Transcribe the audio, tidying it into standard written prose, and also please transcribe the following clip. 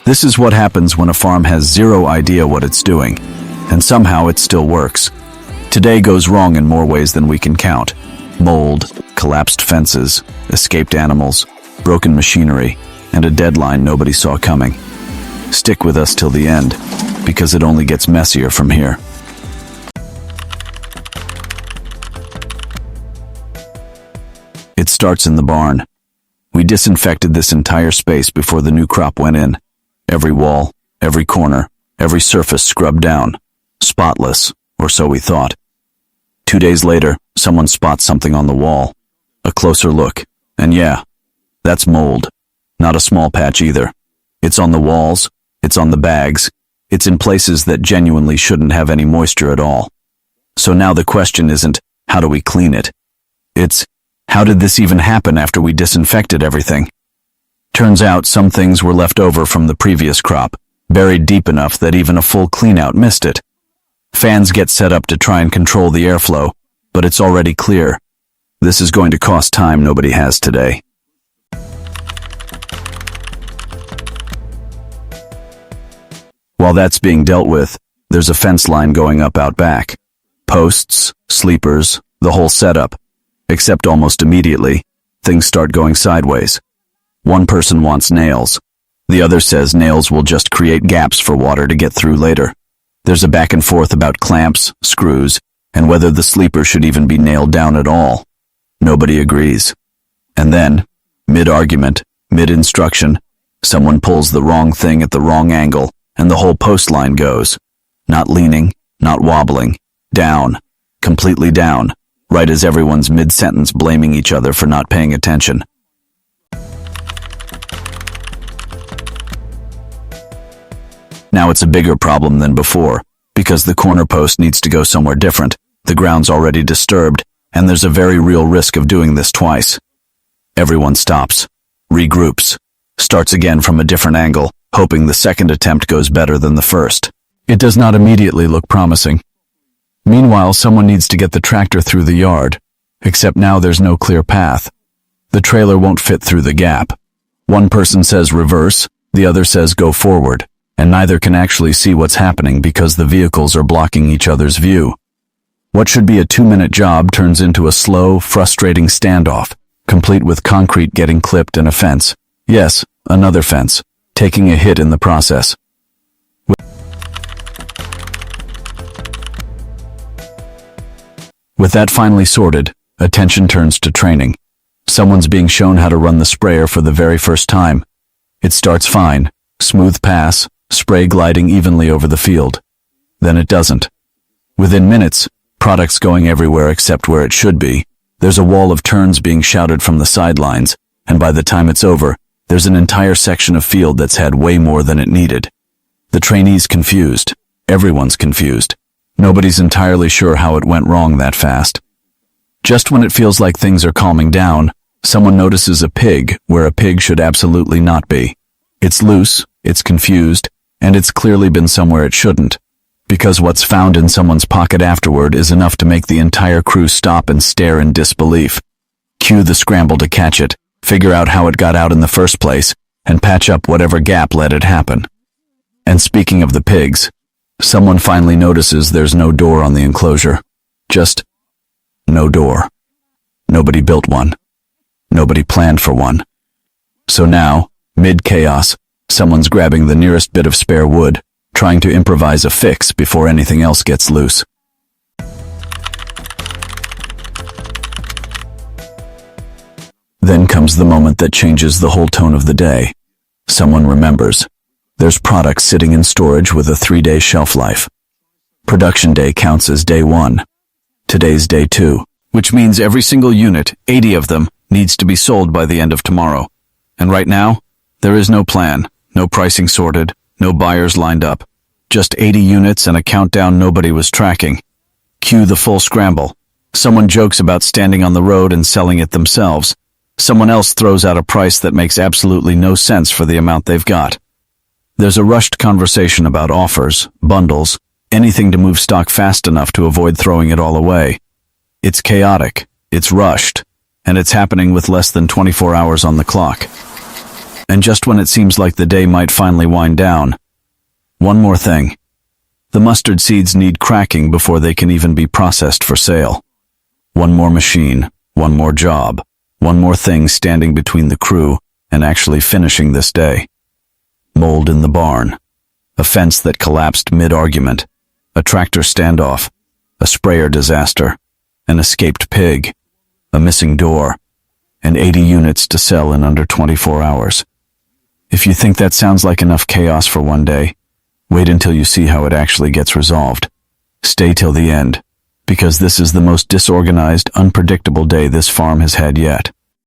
This is what happens when a farm has zero idea what it's doing, and somehow it still works. Today goes wrong in more ways than we can count. Mold, collapsed fences, escaped animals, broken machinery, and a deadline nobody saw coming. Stick with us till the end, because it only gets messier from here. It starts in the barn. We disinfected this entire space before the new crop went in. Every wall, every corner, every surface scrubbed down. Spotless, or so we thought. 2 days later, someone spots something on the wall. A closer look, and yeah, that's mold. Not a small patch either. It's on the walls, it's on the bags, it's in places that genuinely shouldn't have any moisture at all. So now the question isn't, how do we clean it? It's, how did this even happen after we disinfected everything? Turns out some things were left over from the previous crop, buried deep enough that even a full cleanout missed it. Fans get set up to try and control the airflow, but it's already clear. This is going to cost time nobody has today. While that's being dealt with, there's a fence line going up out back. Posts, sleepers, the whole setup. Except almost immediately, things start going sideways. One person wants nails. The other says nails will just create gaps for water to get through later. There's a back and forth about clamps, screws, and whether the sleeper should even be nailed down at all. Nobody agrees. And then, mid-argument, mid-instruction, someone pulls the wrong thing at the wrong angle, and the whole post line goes. Not leaning, not wobbling, down, completely down, right as everyone's mid-sentence blaming each other for not paying attention. Now it's a bigger problem than before, because the corner post needs to go somewhere different, the ground's already disturbed, and there's a very real risk of doing this twice. Everyone stops, regroups, starts again from a different angle, hoping the second attempt goes better than the first. It does not immediately look promising. Meanwhile, someone needs to get the tractor through the yard, except now there's no clear path. The trailer won't fit through the gap. One person says reverse, the other says go forward, and neither can actually see what's happening because the vehicles are blocking each other's view. What should be a 2-minute job turns into a slow, frustrating standoff, complete with concrete getting clipped and a fence. Yes, another fence, taking a hit in the process. With that finally sorted, attention turns to training. Someone's being shown how to run the sprayer for the very first time. It starts fine, smooth pass, spray gliding evenly over the field. Then it doesn't. Within minutes, products going everywhere except where it should be. There's a wall of turns being shouted from the sidelines, and by the time it's over, there's an entire section of field that's had way more than it needed. The trainee's confused. Everyone's confused. Nobody's entirely sure how it went wrong that fast. Just when it feels like things are calming down, someone notices a pig where a pig should absolutely not be. It's loose, it's confused, and it's clearly been somewhere it shouldn't, because what's found in someone's pocket afterward is enough to make the entire crew stop and stare in disbelief. Cue the scramble to catch it, figure out how it got out in the first place, and patch up whatever gap let it happen. And speaking of the pigs, someone finally notices there's no door on the enclosure. Just no door. Nobody built one. Nobody planned for one. So now, mid-chaos, someone's grabbing the nearest bit of spare wood, trying to improvise a fix before anything else gets loose. Then comes the moment that changes the whole tone of the day. Someone remembers. There's product sitting in storage with a 3-day shelf life. Production day counts as day 1. Today's day 2, which means every single unit, 80 of them, needs to be sold by the end of tomorrow. And right now, there is no plan, no pricing sorted, no buyers lined up. Just 80 units and a countdown nobody was tracking. Cue the full scramble. Someone jokes about standing on the road and selling it themselves. Someone else throws out a price that makes absolutely no sense for the amount they've got. There's a rushed conversation about offers, bundles, anything to move stock fast enough to avoid throwing it all away. It's chaotic, it's rushed, and it's happening with less than 24 hours on the clock. And just when it seems like the day might finally wind down, one more thing. The mustard seeds need cracking before they can even be processed for sale. One more machine, one more job, one more thing standing between the crew and actually finishing this day. Mold in the barn, a fence that collapsed mid-argument, a tractor standoff, a sprayer disaster, an escaped pig, a missing door, and 80 units to sell in under 24 hours. If you think that sounds like enough chaos for one day, wait until you see how it actually gets resolved. Stay till the end, because this is the most disorganized, unpredictable day this farm has had yet.